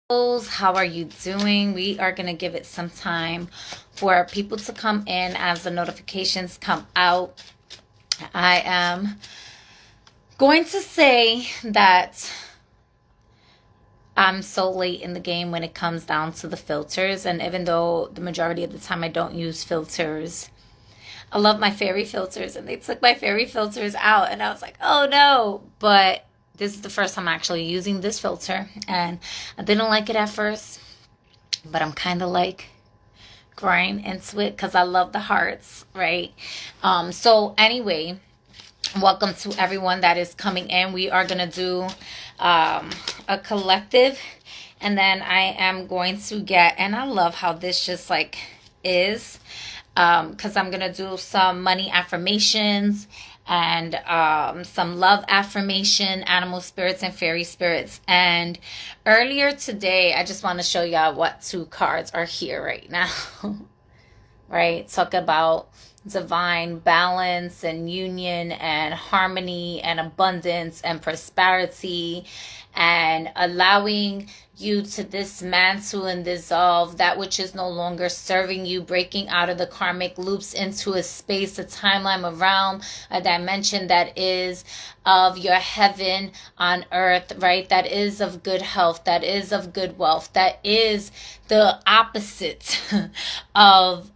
How are you doing? We are going to give it some time for people to come in as the notifications come out. I am going to say that I'm so late in the game when it comes down to the filters, and even though the majority of the time I don't use filters, I love my fairy filters, and they took my fairy filters out, and I was like, oh no. But this is the first time I'm actually using this filter, and I didn't like it at first, but I'm kind of like growing into it because I love the hearts, right? So anyway, welcome to everyone that is coming in. We are going to do a collective, and then I am going to get, and I love how this just like is, because I'm going to do some money affirmations and some love affirmation, animal spirits and fairy spirits. And earlier today, I just want to show y'all what two cards are here right now. Right? Talk about divine balance and union and harmony and abundance and prosperity, and allowing you to dismantle and dissolve that which is no longer serving you, breaking out of the karmic loops into a space, a timeline, a realm, a dimension that is of your heaven on earth, right? That is of good health, that is of good wealth, that is the opposite of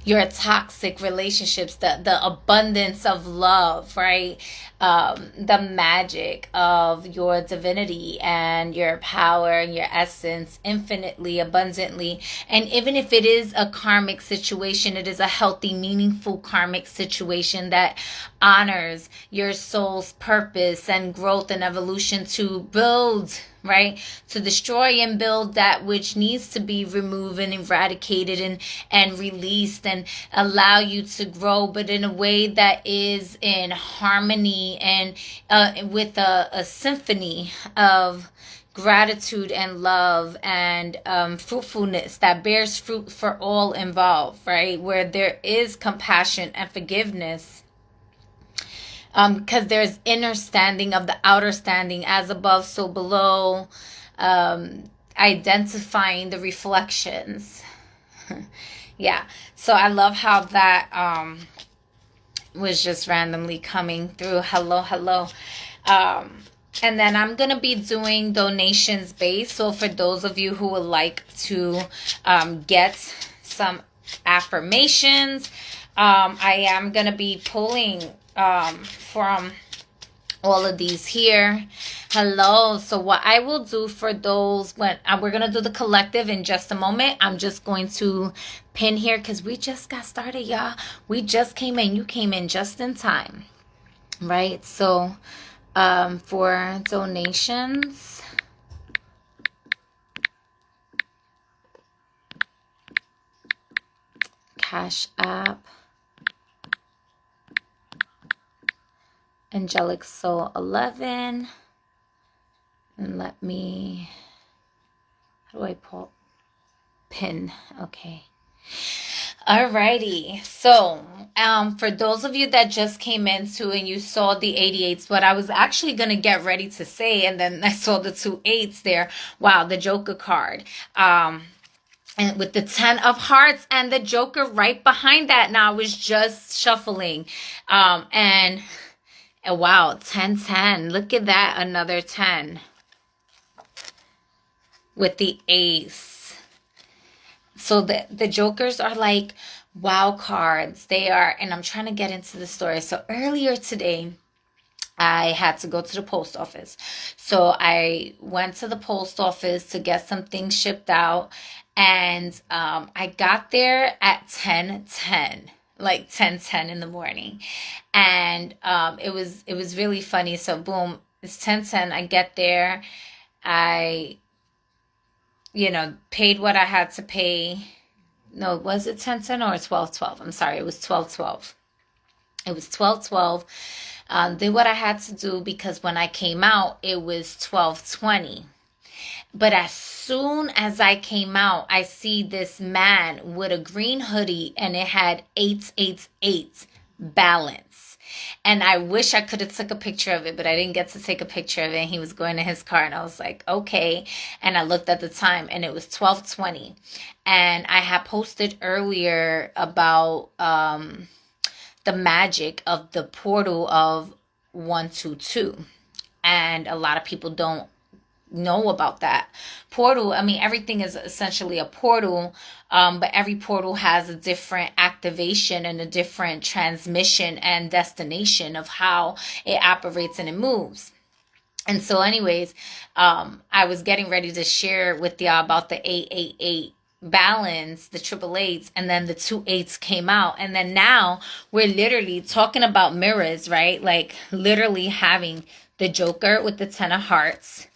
your toxic relationships, the abundance of love, right? The magic of your divinity and your power and your essence infinitely, abundantly. And even if it is a karmic situation, it is a healthy, meaningful karmic situation that honors your soul's purpose and growth and evolution to build, right? To destroy and build that which needs to be removed and eradicated and released, and allow you to grow, but in a way that is in harmony and with a symphony of gratitude and love and fruitfulness that bears fruit for all involved, right? Where there is compassion and forgiveness. Because there's inner standing of the outer standing, as above, so below, identifying the reflections. Yeah, so I love how that was just randomly coming through. Hello. And then I'm going to be doing donations based. So for those of you who would like to get some affirmations, I am going to be pulling from all of these here. Hello. So what I will do for those, when we're going to do the collective in just a moment, I'm just going to pin here because we just got started, y'all. We just came in. You came in just in time, right? So for donations, Cash App, Angelic Soul 11, and let me, how do I pin? Okay. Alrighty. So, for those of you that just came into and you saw the 88s, what I was actually going to get ready to say, and then I saw the 2 8s there. Wow, the Joker card. And with the 10 of hearts and the Joker right behind that. Now I was just shuffling. And wow, 10. Look at that, another 10 with the ace. So the Jokers are like wow cards. They are, and I'm trying to get into the story. So earlier today, I had to go to the post office. So I went to the post office to get some things shipped out. And I got there at 10:10. Like 10:10 in the morning, and it was really funny. So boom, it's 10:10. I get there, I paid what I had to pay. No, was it 10:10 or 12:12? I'm sorry, it was 12:12. It was 12:12. Did what I had to do because when I came out, it was 12:20. But as soon as I came out, I see this man with a green hoodie and it had 888 balance. And I wish I could have took a picture of it, but I didn't get to take a picture of it. And he was going to his car, and I was like, okay. And I looked at the time, and it was 12:20. And I had posted earlier about the magic of the portal of 122. And a lot of people don't know about that portal. I mean, everything is essentially a portal, but every portal has a different activation and a different transmission and destination of how it operates and it moves. And so anyways, I was getting ready to share with y'all about the 888 balance, the triple eights, and then the 2 8s came out. And then now we're literally talking about mirrors, right? Like literally having the Joker with the 10 of hearts,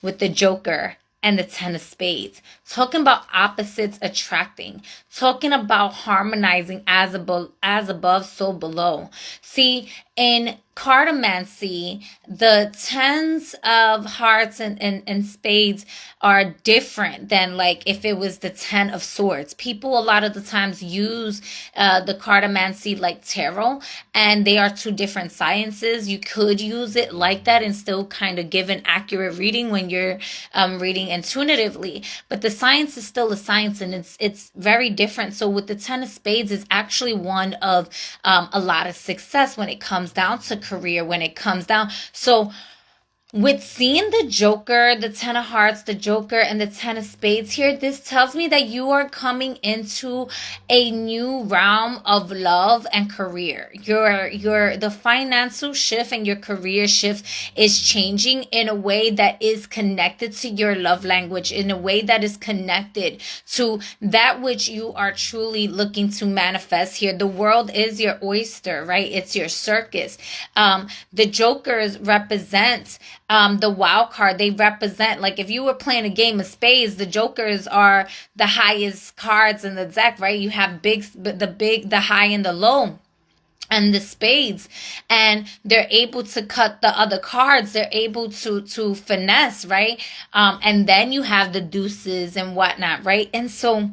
with the Joker and the 10 of spades. Talking about opposites attracting. Talking about harmonizing as above, so below. See, in cartomancy, the 10s of hearts and spades are different than like if it was the 10 of swords. People a lot of the times use the cartomancy like tarot, and they are two different sciences. You could use it like that and still kind of give an accurate reading when you're reading intuitively, but the science is still a science, and it's very different. So with the 10 of spades is actually one of a lot of success when it comes down to career, when it comes down. So with seeing the Joker, the 10 of hearts, the Joker, and the 10 of spades here, this tells me that you are coming into a new realm of love and career. The financial shift and your career shift is changing in a way that is connected to your love language, in a way that is connected to that which you are truly looking to manifest here. The world is your oyster, right? It's your circus. The Jokers represent the wild card. They represent, like if you were playing a game of spades, the Jokers are the highest cards in the deck, right? You have the high and the low, and the spades, and they're able to cut the other cards. They're able to finesse, right? And then you have the deuces and whatnot, right? And so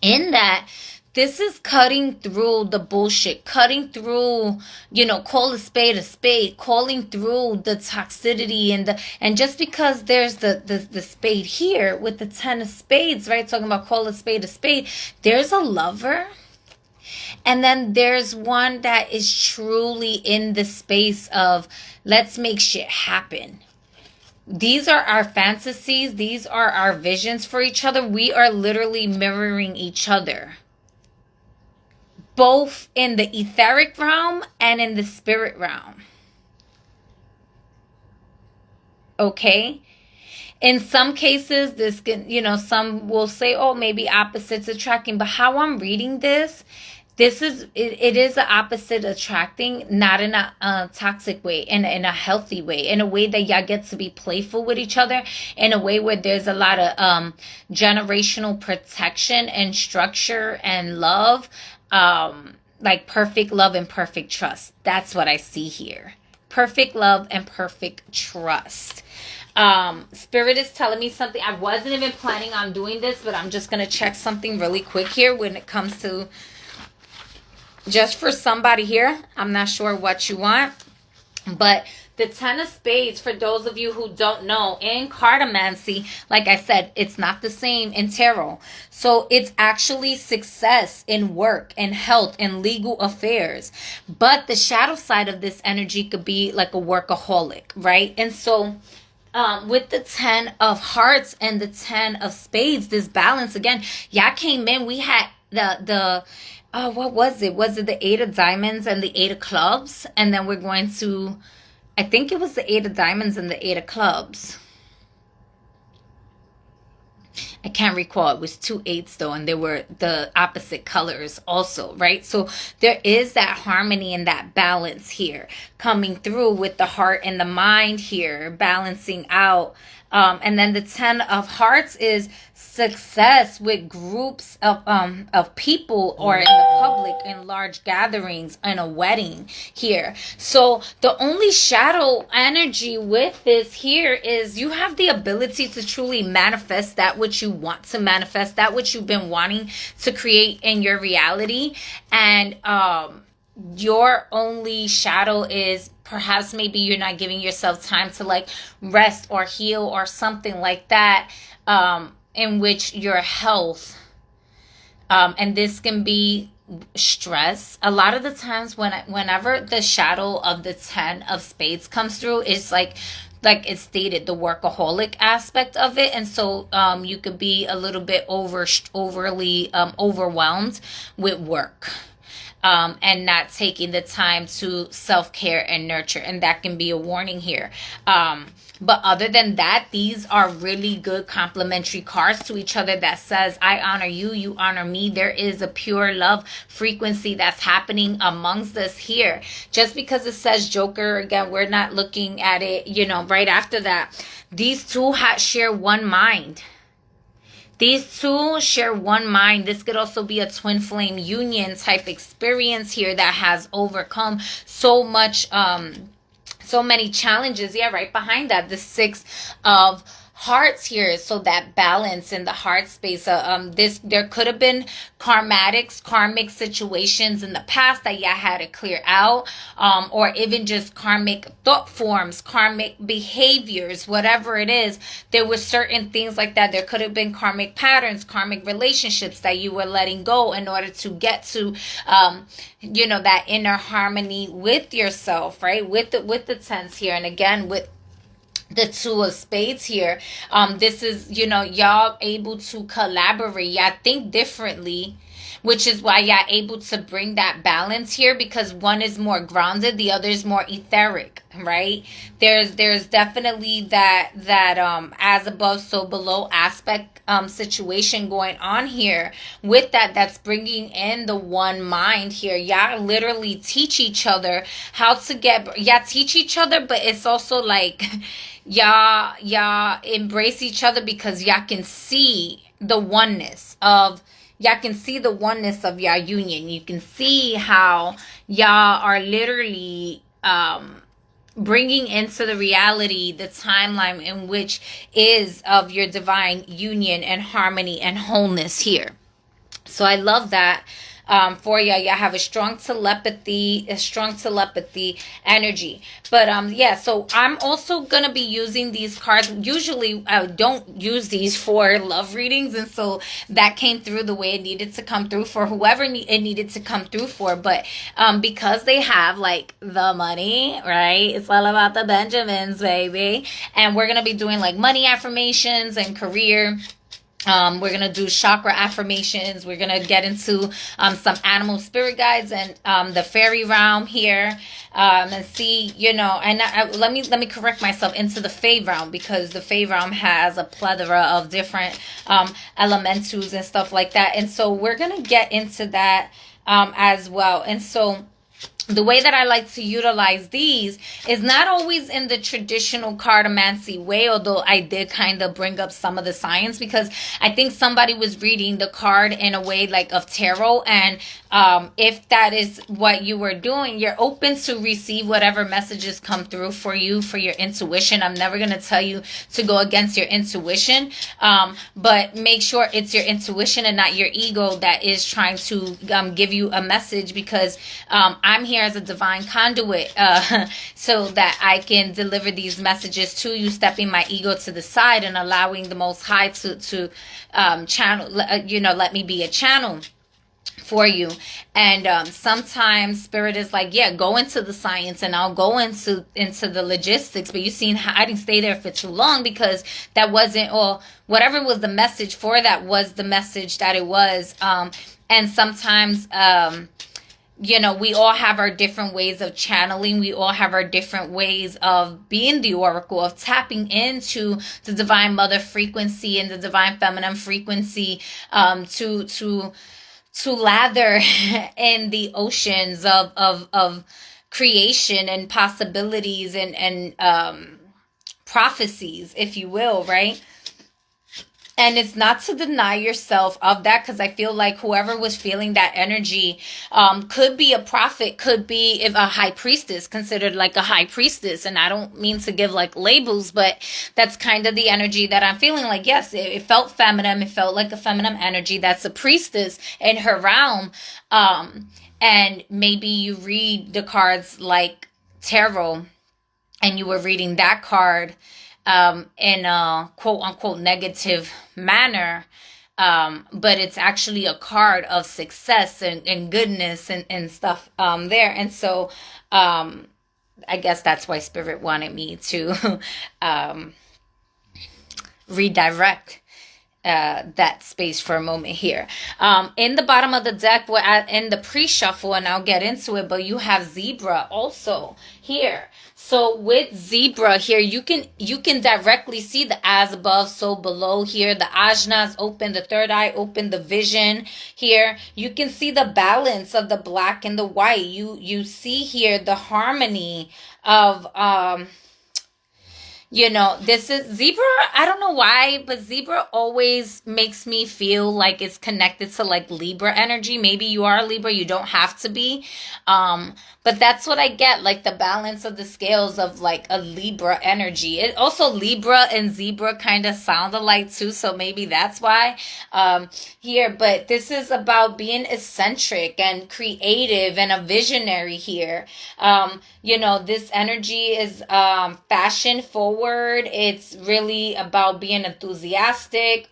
in that, this is cutting through the bullshit, cutting through, call a spade, calling through the toxicity and just because there's the spade here with the 10 of spades, right? Talking about call a spade, there's a lover. And then there's one that is truly in the space of let's make shit happen. These are our fantasies. These are our visions for each other. We are literally mirroring each other, both in the etheric realm and in the spirit realm. Okay? In some cases, this can, some will say, oh, maybe opposites attracting. But how I'm reading this is, it is an opposite attracting, not in a toxic way, in a healthy way, in a way that y'all get to be playful with each other, in a way where there's a lot of generational protection and structure and love. Like perfect love and perfect trust. That's what I see here. Perfect love and perfect trust. Spirit is telling me something. I wasn't even planning on doing this, but I'm just going to check something really quick here when it comes to just for somebody here. I'm not sure what you want, but the 10 of spades, for those of you who don't know, in cartomancy, like I said, it's not the same in tarot. So it's actually success in work and health and legal affairs. But the shadow side of this energy could be like a workaholic, right? And so with the 10 of hearts and the 10 of spades, this balance, again, y'all came in, we had the what was it? Was it the 8 of diamonds and the 8 of clubs? And then we're going to, I think it was the 8 of diamonds and the 8 of clubs. I can't recall. It was 2 8s though, and they were the opposite colors also, right? So there is that harmony and that balance here coming through with the heart and the mind here, balancing out. And then the 10 of hearts is success with groups of people or in the public, in large gatherings, in a wedding here. So the only shadow energy with this here is you have the ability to truly manifest that which you want to manifest, that which you've been wanting to create in your reality. And your only shadow is perhaps maybe you're not giving yourself time to like rest or heal or something like that, in which your health, and this can be stress. A lot of the times whenever the shadow of the 10 of spades comes through, it's like it stated, the workaholic aspect of it. And so you could be a little bit overly overwhelmed with work, and not taking the time to self-care and nurture. And that can be a warning here. But other than that, these are really good complementary cards to each other that says, I honor you, you honor me. There is a pure love frequency that's happening amongst us here. Just because it says Joker, again, we're not looking at it, right after that. These two share one mind. These two share one mind. This could also be a twin flame union type experience here that has overcome so many challenges. Yeah, right behind that, the 6 of Hearts here. So that balance in the heart space. There could have been karmic situations in the past that y'all had to clear out, or even just karmic thought forms, karmic behaviors, whatever it is. There were certain things like that. There could have been karmic patterns, karmic relationships that you were letting go in order to get to, that inner harmony with yourself, right? With the 10s here, and again with the 2 of spades here. This is, y'all able to collaborate. Y'all think differently, which is why y'all able to bring that balance here, because one is more grounded, the other is more etheric, right? There's definitely that as above, so below aspect situation going on here with that's bringing in the one mind here. Y'all literally teach each other how to teach each other, but it's also like y'all embrace each other because y'all can see the oneness of y'all union. You can see how y'all are literally bringing into the reality the timeline in which is of your divine union and harmony and wholeness here. So I love that. For y'all have a strong telepathy energy. But so I'm also gonna be using these cards. Usually I don't use these for love readings, and so that came through the way it needed to come through for whoever it needed to come through for. But because they have like the money, right? It's all about the Benjamins, baby. And we're gonna be doing like money affirmations and career. We're going to do chakra affirmations. We're going to get into some animal spirit guides and the fairy realm here, and see, and let me correct myself, into the fae realm, because the fae realm has a plethora of different elementals and stuff like that. And so we're going to get into that as well. And so the way that I like to utilize these is not always in the traditional cartomancy way, although I did kind of bring up some of the science, because I think somebody was reading the card in a way like of tarot, and if that is what you were doing, you're open to receive whatever messages come through for you, for your intuition. I'm never going to tell you to go against your intuition, but make sure it's your intuition and not your ego that is trying to give you a message, because I'm here as a divine conduit, so that I can deliver these messages to you, stepping my ego to the side and allowing the Most High to channel, let me be a channel for you. And sometimes spirit is like, yeah, go into the science and I'll go into the logistics, but you seen I didn't stay there for too long, because that wasn't, or whatever was the message for that was the message that it was. And sometimes we all have our different ways of channeling. We all have our different ways of being the oracle, of tapping into the divine mother frequency and the divine feminine frequency, to lather in the oceans of creation and possibilities and prophecies, if you will, right? And it's not to deny yourself of that, because I feel like whoever was feeling that energy could be a prophet, could be if a high priestess, considered like a high priestess. And I don't mean to give like labels, but that's kind of the energy that I'm feeling. Like, yes, it felt feminine. It felt like a feminine energy. That's a priestess in her realm. And maybe you read the cards like tarot, and you were reading that card in a quote unquote negative manner. But it's actually a card of success and goodness and stuff there. And so I guess that's why Spirit wanted me to redirect that space for a moment here. In the bottom of the deck, we're in the pre-shuffle, and I'll get into it, but you have Zebra also here. So with Zebra here, you can directly see the as above, so below here. The ajna is open, the third eye open, the vision here. You can see the balance of the black and the white. You see here the harmony of this is Zebra. I don't know why, but Zebra always makes me feel like it's connected to like Libra energy. Maybe you are a Libra, you don't have to be. But that's what I get, like the balance of the scales of like a Libra energy. It also, Libra and Zebra kind of sound alike too, so maybe that's why here. But this is about being eccentric and creative and a visionary here. This energy is fashion forward. It's really about being enthusiastic.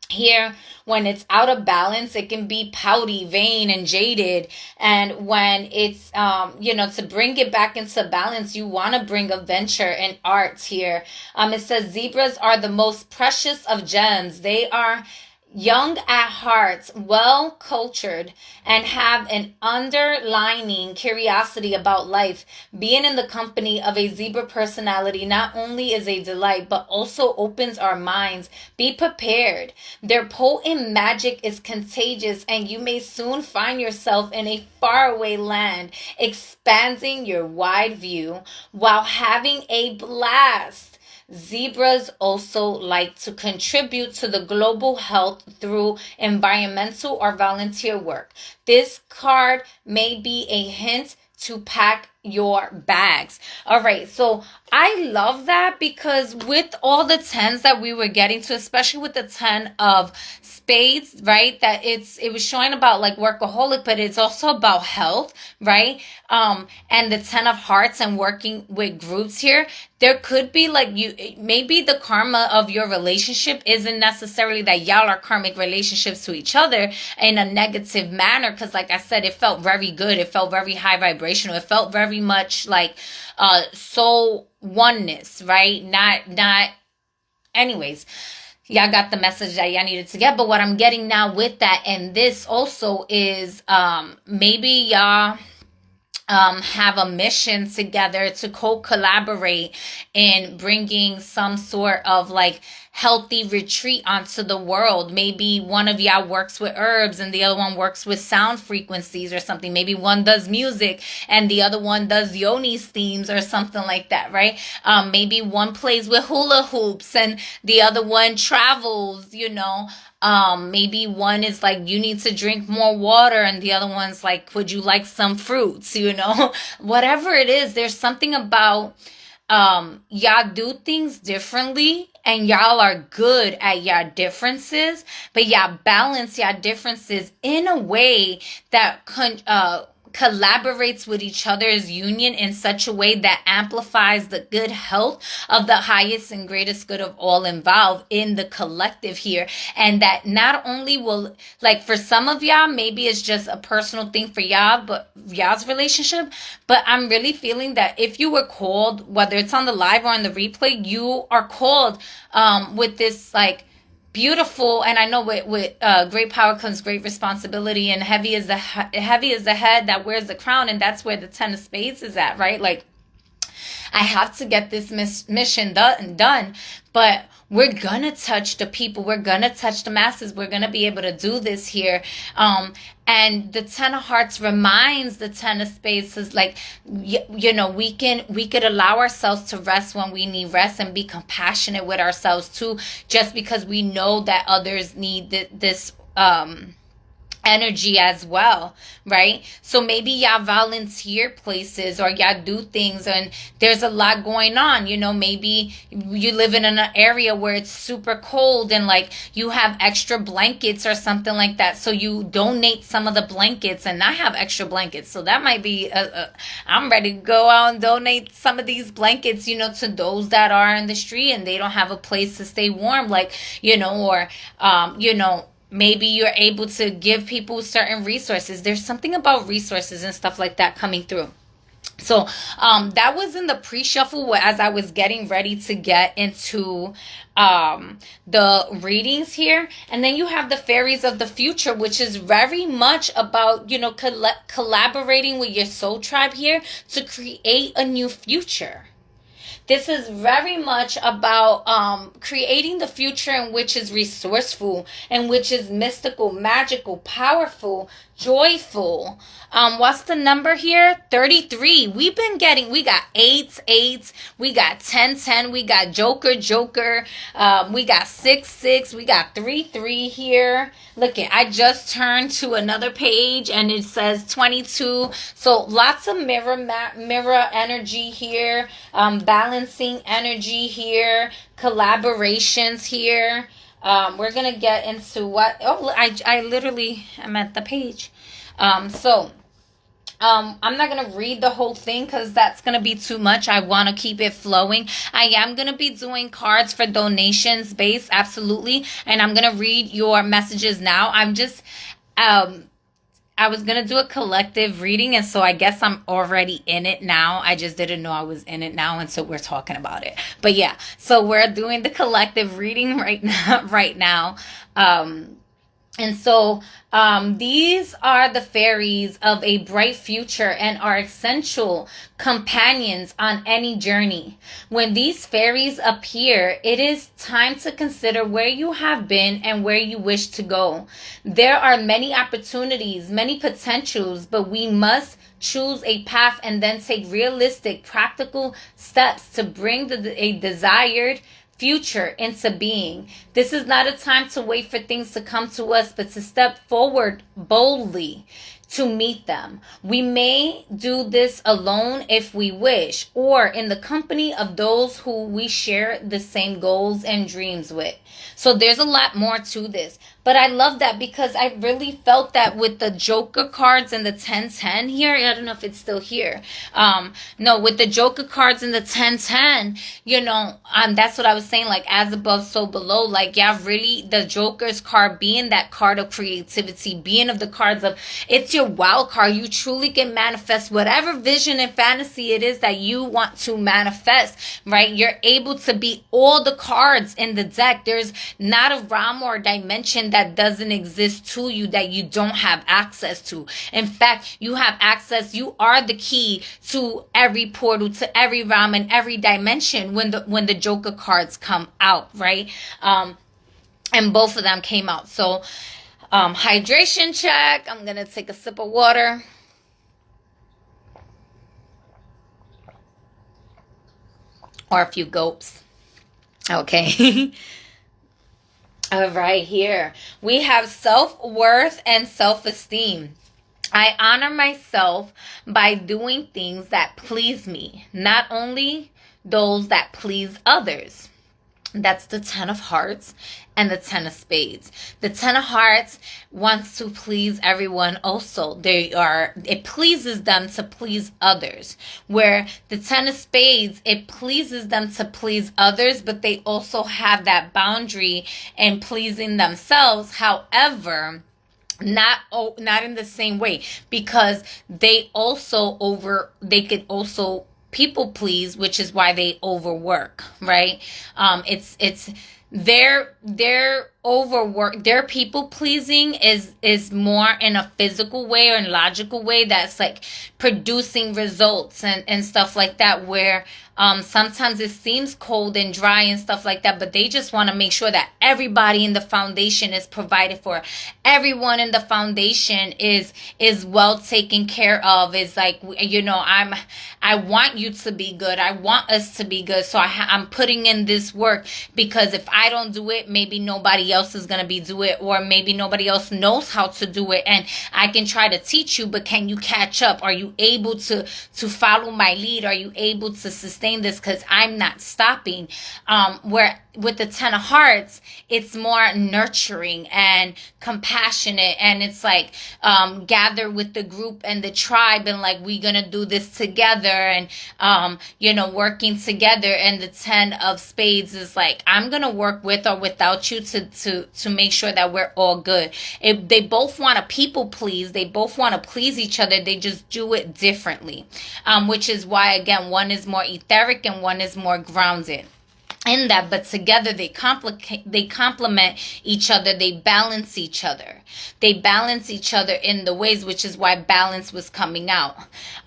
Here, when it's out of balance, it can be pouty, vain, and jaded. And when it's, to bring it back into balance, you want to bring adventure and art here. It says zebras are the most precious of gems. They are young at heart, well cultured, and have an underlining curiosity about life. Being in the company of a zebra personality not only is a delight, but also opens our minds. Be prepared. Their potent magic is contagious, and you may soon find yourself in a faraway land, expanding your wide view while having a blast. Zebras also like to contribute to the global health through environmental or volunteer work. This card may be a hint to pack your bags. All right, so I love that, because with all the tens that we were getting to, especially with the 10 of spades, right, that it was showing about like workaholic, but it's also about health, right? And the 10 of hearts and working with groups here. There could be like maybe the karma of your relationship isn't necessarily that y'all are karmic relationships to each other in a negative manner, because like I said, it felt very good. It felt very high vibrational. It felt very much like soul oneness, right? Not anyways. Y'all got the message that y'all needed to get. But what I'm getting now with that and this also is maybe y'all have a mission together to co-collaborate in bringing some sort of like healthy retreat onto the world. Maybe one of y'all works with herbs and the other one works with sound frequencies or something. Maybe one does music and the other one does Yoni's themes or something like that, right? Maybe one plays with hula hoops and the other one travels, maybe one is like, you need to drink more water, and the other one's like, would you like some fruits? Whatever it is, there's something about y'all do things differently, and y'all are good at y'all differences, but y'all balance y'all differences in a way that collaborates with each other's union in such a way that amplifies the good health of the highest and greatest good of all involved in the collective here. And that not only will, like for some of y'all, maybe it's just a personal thing for y'all, but y'all's relationship, but I'm really feeling that if you were called, whether it's on the live or on the replay, you are called with this like beautiful, and I know with great power comes great responsibility, and heavy is the head that wears the crown, and that's where the 10 of spades is at, right? Like, I have to get this mission done, but we're gonna touch the people, we're gonna touch the masses, we're gonna be able to do this here. And the Ten of Hearts reminds the Ten of Spades is like, you know, we could allow ourselves to rest when we need rest, and be compassionate with ourselves too, just because we know that others need this energy as well, right? So maybe y'all volunteer places, or y'all do things, and there's a lot going on. You know, maybe you live in an area where it's super cold, and like you have extra blankets or something like that, so you donate some of the blankets. And I have extra blankets, so that might be I'm ready to go out and donate some of these blankets, you know, to those that are in the street and they don't have a place to stay warm, like, you know, or you know, maybe you're able to give people certain resources. There's something about resources and stuff like that coming through. So that was in the pre-shuffle as I was getting ready to get into the readings here. And then you have the fairies of the future, which is very much about, you know, collaborating with your soul tribe here to create a new future. This is very much about creating the future in which is resourceful, and which is mystical, magical, powerful, joyful. What's the number here? 33. We got 8s, we got 10, we got Joker, we got 6, we got 3 here. Look it, I just turned to another page and it says 22. So lots of mirror energy here, balancing energy here, collaborations here. We're gonna get into what, I literally am at the page. I'm not going to read the whole thing because that's going to be too much. I want to keep it flowing. I am going to be doing cards for donations based, absolutely. And I'm going to read your messages now. I'm just, I was going to do a collective reading, and so I guess I'm already in it now. I just didn't know I was in it now, and so we're talking about it. But yeah, so we're doing the collective reading right now. And so these are the fairies of a bright future and are essential companions on any journey. When these fairies appear, it is time to consider where you have been and where you wish to go. There are many opportunities, many potentials, but we must choose a path and then take realistic, practical steps to bring a desired future into being. This is not a time to wait for things to come to us, but to step forward boldly to meet them. We may do this alone if we wish, or in the company of those who we share the same goals and dreams with. So there's a lot more to this. But I love that because I really felt that with the Joker cards and the 10 here. I don't know if it's still here. No, with the Joker cards and the 10, you know, that's what I was saying, like as above, so below. Like, yeah, really the Joker's card being that card of creativity, being of the cards of, it's your wild card. You truly can manifest whatever vision and fantasy it is that you want to manifest, right? You're able to be all the cards in the deck. There's not a realm or dimension that doesn't exist to you that you don't have access to. In fact, you have access. You are the key to every portal, to every realm and every dimension when the Joker cards come out, right? And both of them came out. So hydration check. I'm gonna take a sip of water. Or a few gulps. Okay. All right, here we have self-worth and self-esteem. I honor myself by doing things that please me, not only those that please others. That's the 10 of Hearts and the 10 of Spades. The 10 of Hearts wants to please everyone also. It pleases them to please others. Where the 10 of Spades, it pleases them to please others, but they also have that boundary in pleasing themselves. However, not in the same way, because they could also people please, which is why they overwork, right? It's their overwork, their people pleasing is more in a physical way or in a logical way that's like producing results and stuff like that, where Sometimes it seems cold and dry and stuff like that, but they just want to make sure that everybody in the foundation is provided for. Everyone in the foundation is well taken care of. Is like, I want you to be good. I want us to be good. So I'm putting in this work, because if I don't do it, maybe nobody else is going to be do it, or maybe nobody else knows how to do it, and I can try to teach you, but can you catch up? Are you able to follow my lead? Are you able to sustain this? Because I'm not stopping. Where with the 10 of Hearts, it's more nurturing and compassionate, and it's like gather with the group and the tribe, and like, we're gonna do this together, and working together. And the 10 of Spades is like, I'm gonna work with or without you to make sure that we're all good. If they both want to people please, they both want to please each other, they just do it differently, which is why, again, one is more etheric and one is more grounded in that, but together they complement each other. They balance each other. They balance each other in the ways, which is why balance was coming out.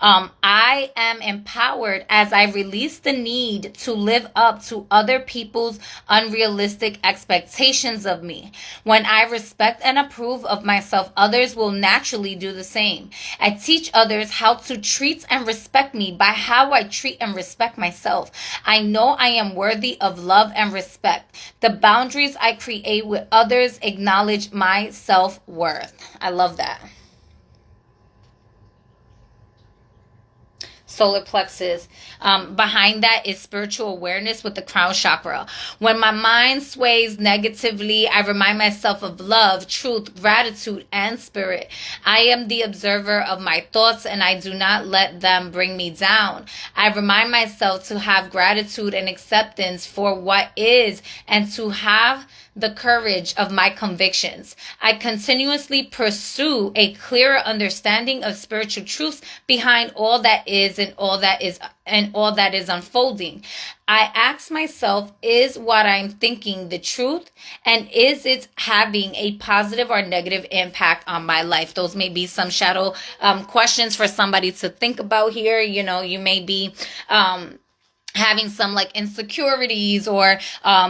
I am empowered as I release the need to live up to other people's unrealistic expectations of me. When I respect and approve of myself, others will naturally do the same. I teach others how to treat and respect me by how I treat and respect myself. I know I am worthy of love and respect. The boundaries I create with others acknowledge my self-worth. I love that. Solar plexus. Behind that is spiritual awareness with the crown chakra. When my mind sways negatively, I remind myself of love, truth, gratitude, and spirit. I am the observer of my thoughts, and I do not let them bring me down. I remind myself to have gratitude and acceptance for what is, and to have the courage of my convictions. I continuously pursue a clearer understanding of spiritual truths behind all that is and all that is unfolding. I ask myself, is what I'm thinking the truth? And is it having a positive or negative impact on my life? Those may be some shadow questions for somebody to think about here. You may be having some like insecurities or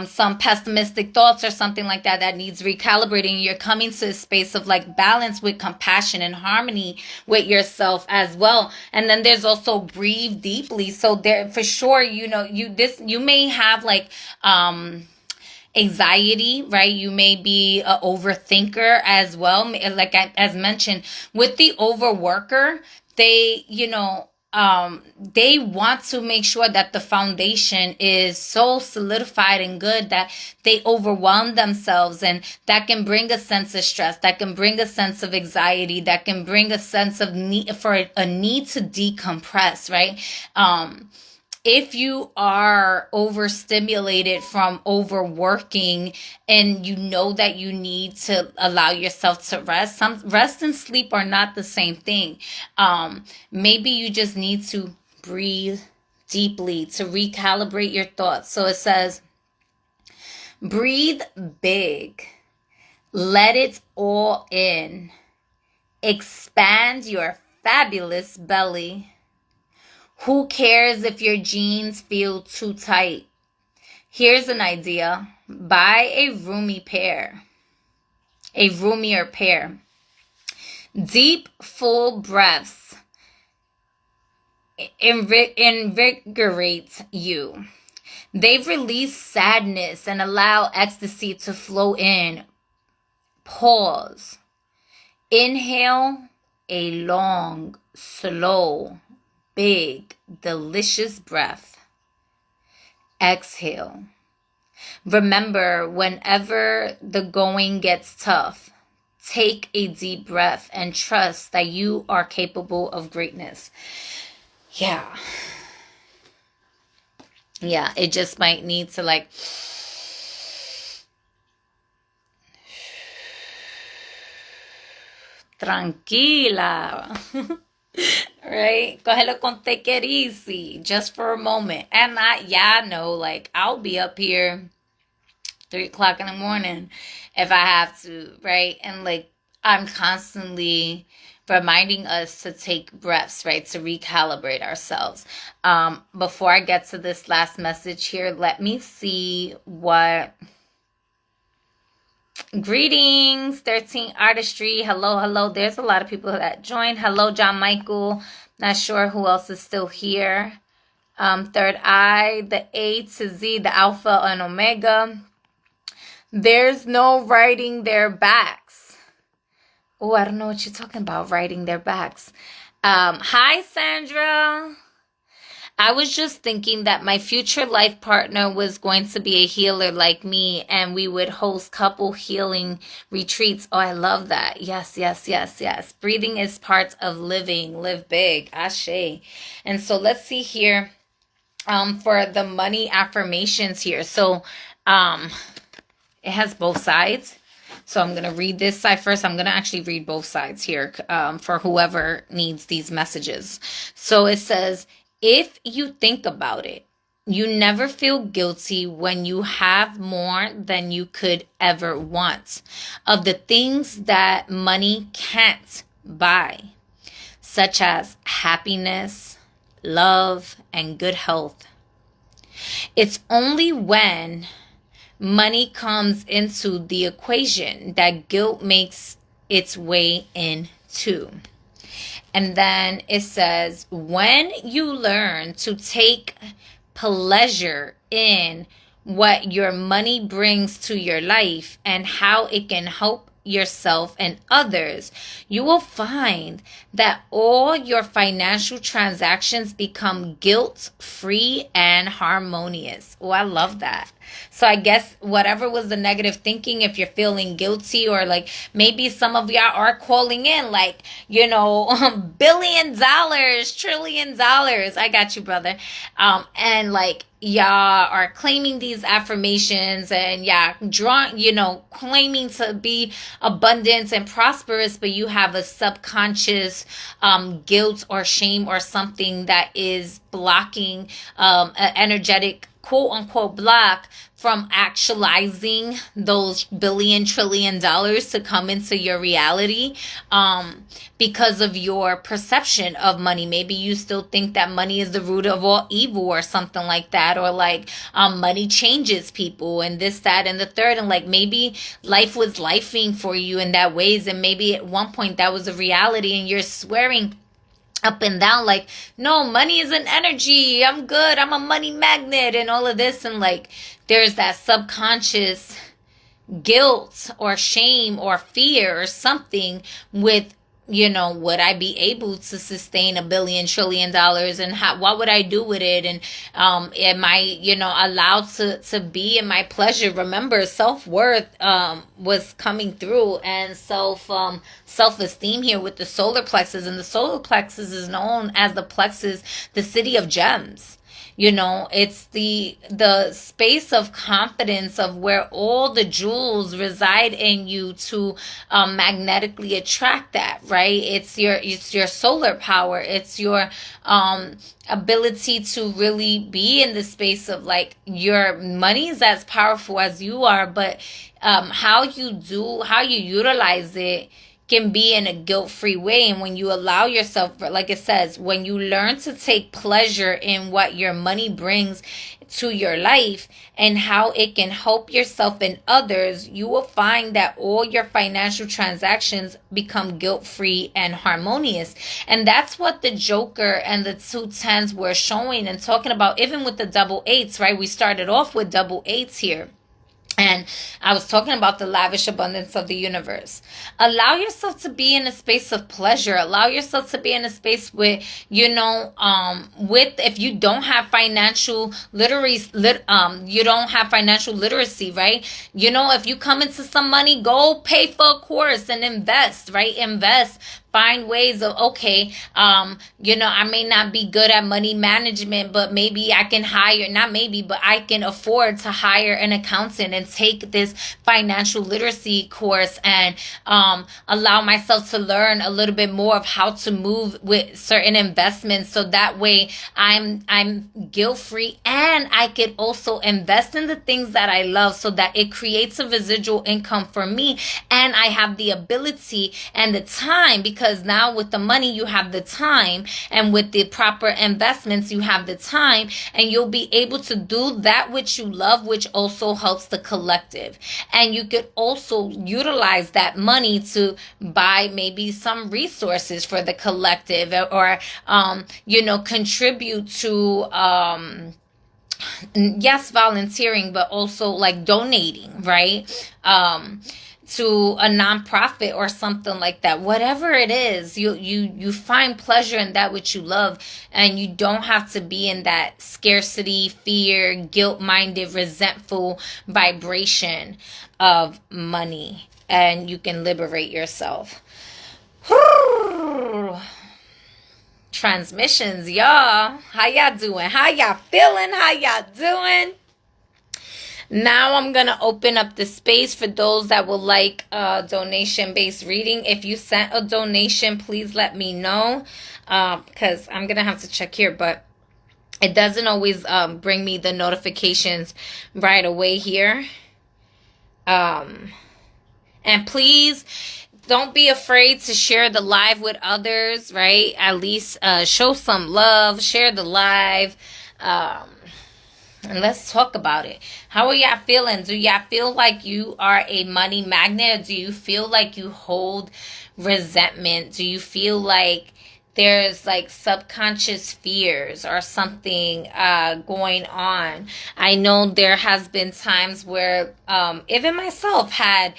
some pessimistic thoughts or something like that needs recalibrating. You're coming to a space of like balance with compassion and harmony with yourself as well. And then there's also breathe deeply. So there, for sure, you may have like anxiety, right? You may be an overthinker as well. Like as mentioned, with the overworker, they want to make sure that the foundation is so solidified and good that they overwhelm themselves, and that can bring a sense of stress, that can bring a sense of anxiety, that can bring a sense of need to decompress, right? If you are overstimulated from overworking, and you know that you need to allow yourself to rest, rest and sleep are not the same thing. Maybe you just need to breathe deeply to recalibrate your thoughts. So it says, breathe big, let it all in, expand your fabulous belly. Who cares if your jeans feel too tight? Here's an idea. Buy a roomier pair. Deep, full breaths invigorate you. They release sadness and allow ecstasy to flow in. Pause. Inhale a long, slow, big, delicious breath. Exhale. Remember, whenever the going gets tough, take a deep breath and trust that you are capable of greatness. Yeah, it just might need to like tranquila. Right? Cógelo con take it easy just for a moment. And I know, like, I'll be up here 3:00 in the morning if I have to, right? And like, I'm constantly reminding us to take breaths, right? To recalibrate ourselves. Before I get to this last message here, let me see what... Greetings, 13 Artistry. Hello, hello. There's a lot of people that joined. Hello, John Michael. Not sure who else is still here. Third Eye, the A to Z, the Alpha and Omega. There's no riding their backs. Oh, I don't know what you're talking about, riding their backs. Hi, Sandra. I was just thinking that my future life partner was going to be a healer like me, and we would host couple healing retreats. Oh, I love that. Yes, yes, yes, yes. Breathing is part of living. Live big. Ashe. And so let's see here for the money affirmations here. So it has both sides. So I'm going to read this side first. I'm going to actually read both sides here for whoever needs these messages. So it says, if you think about it, you never feel guilty when you have more than you could ever want of the things that money can't buy, such as happiness, love, and good health. It's only when money comes into the equation that guilt makes its way in too. And then it says, when you learn to take pleasure in what your money brings to your life and how it can help yourself and others, you will find that all your financial transactions become guilt-free and harmonious. Oh, I love that. So I guess whatever was the negative thinking, if you're feeling guilty, or like maybe some of y'all are calling in like, $1 billion, $1 trillion. I got you, brother. And like y'all are claiming these affirmations and claiming to be abundant and prosperous, but you have a subconscious guilt or shame or something that is blocking an energetic quote unquote block from actualizing those billion trillion dollars to come into your reality because of your perception of money. Maybe you still think that money is the root of all evil or something like that, or like money changes people and this, that, and the third, and like maybe life was lifing for you in that ways, and maybe at one point that was a reality and you're swearing up and down like, no, money is an energy, I'm good, I'm a money magnet, and all of this. And like there's that subconscious guilt or shame or fear or something with, would I be able to sustain $1 billion trillion, and what would I do with it? And am I, allowed to be in my pleasure? Remember, self-worth was coming through, and self-esteem here with the solar plexus. And the solar plexus is known as the plexus, the city of gems. It's the space of confidence of where all the jewels reside in you to magnetically attract that, right? It's your solar power. It's your ability to really be in the space of like your money is as powerful as you are, but how you utilize it can be in a guilt-free way. And when you allow yourself, like it says, when you learn to take pleasure in what your money brings to your life and how it can help yourself and others, you will find that all your financial transactions become guilt-free and harmonious. And that's what the Joker and the 2 tens were showing and talking about, even with the double eights, right? We started off with double eights here. And I was talking about the lavish abundance of the universe. Allow yourself to be in a space of pleasure. Allow yourself to be in a space where, if you don't have financial literacy, right? If you come into some money, go pay for a course and invest, right? Invest. Find ways of, okay, I may not be good at money management, but maybe I can I can afford to hire an accountant and take this financial literacy course and allow myself to learn a little bit more of how to move with certain investments. So that way I'm guilt-free, and I could also invest in the things that I love so that it creates a residual income for me. And I have the ability and the time, because because now with the money, you have the time, and with the proper investments, you have the time, and you'll be able to do that which you love, which also helps the collective. And you could also utilize that money to buy maybe some resources for the collective, or contribute to yes, volunteering, but also like donating, right? To a nonprofit or something like that. Whatever it is, you find pleasure in that which you love, and you don't have to be in that scarcity, fear, guilt-minded, resentful vibration of money, and you can liberate yourself. Transmissions, y'all. How y'all doing? How y'all feeling? How y'all doing? Now I'm going to open up the space for those that would like a donation-based reading. If you sent a donation, please let me know, because I'm going to have to check here, but it doesn't always bring me the notifications right away here. And please don't be afraid to share the live with others, right? At least show some love, share the live, and let's talk about it. How are y'all feeling? Do y'all feel like you are a money magnet? Or do you feel like you hold resentment? Do you feel like there's like subconscious fears or something going on? I know there has been times where even myself had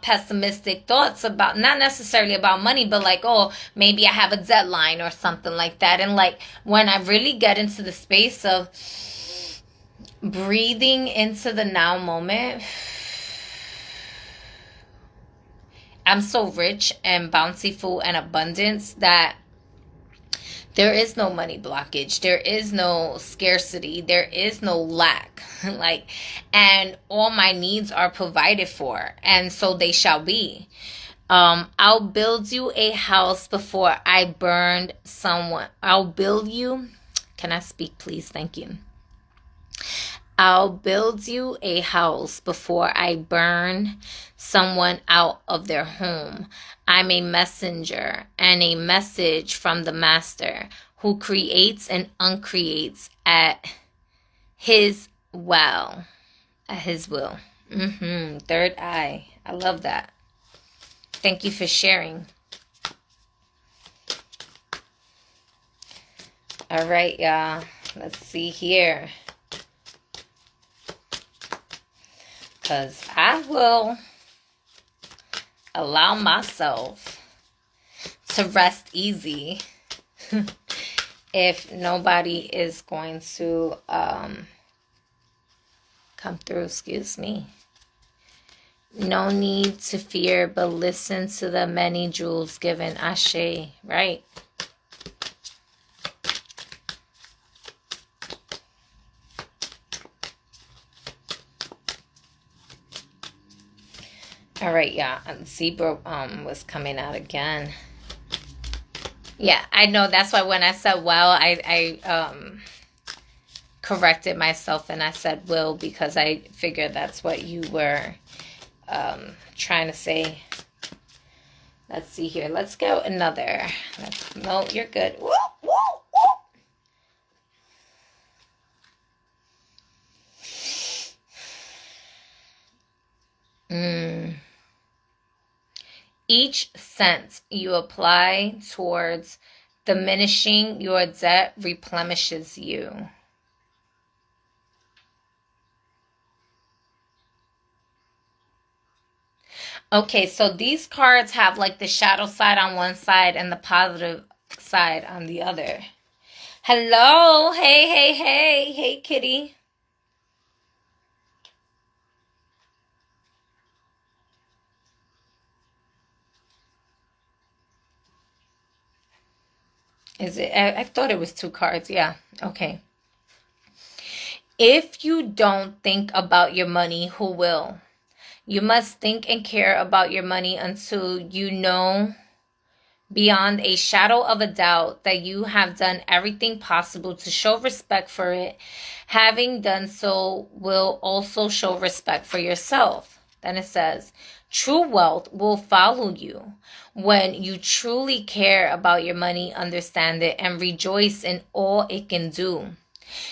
pessimistic thoughts about, not necessarily about money, but like, oh, maybe I have a deadline or something like that. And like when I really get into the space of breathing into the now moment, I'm so rich and bountiful and abundance that there is no money blockage. There is no scarcity. There is no lack. And all my needs are provided for, and so they shall be. I'll build you a house before I burned someone. I'll build you. Can I speak, please? Thank you. I'll build you a house before I burn someone out of their home. I'm a messenger and a message from the master who creates and uncreates at his will. Third eye. I love that. Thank you for sharing. All right, y'all. Let's see here. Because I will allow myself to rest easy if nobody is going to come through. Excuse me. No need to fear, but listen to the many jewels given. Ashe, right? All right, yeah, zebra was coming out again. Yeah, I know. That's why when I said well, I corrected myself and I said will, because I figured that's what you were trying to say. Let's see here. Let's go another. No, you're good. Whoa, whoa, whoa. Each cent you apply towards diminishing your debt replenishes you. Okay, so these cards have like the shadow side on one side and the positive side on the other. Hello. Hey, hey, hey. Hey, kitty. Is it? I thought it was two cards. Yeah. Okay. If you don't think about your money, who will? You must think and care about your money until you know beyond a shadow of a doubt that you have done everything possible to show respect for it. Having done so will also show respect for yourself. Then it says, true wealth will follow you when you truly care about your money, understand it, and rejoice in all it can do.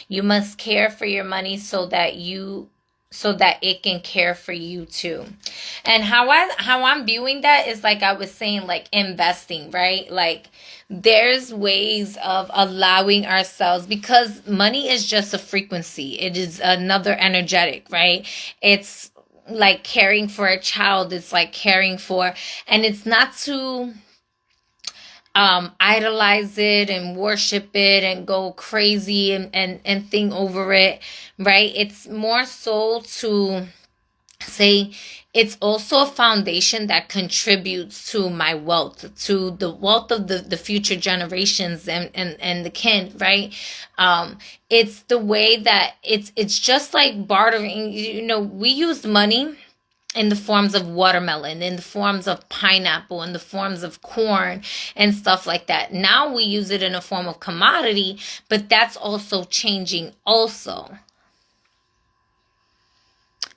You must care for your money so that it can care for you too. And how I'm viewing that is, like I was saying, like investing, right? Like there's ways of allowing ourselves, because money is just a frequency. It is another energetic, right? It's like caring for a child. It's like caring for, and it's not to idolize it and worship it and go crazy and think over it, right? It's more so to say it's also a foundation that contributes to my wealth, to the wealth of the future generations and the kin, right? It's the way that it's just like bartering. We use money in the forms of watermelon, in the forms of pineapple, in the forms of corn and stuff like that. Now we use it in a form of commodity, but that's also changing also.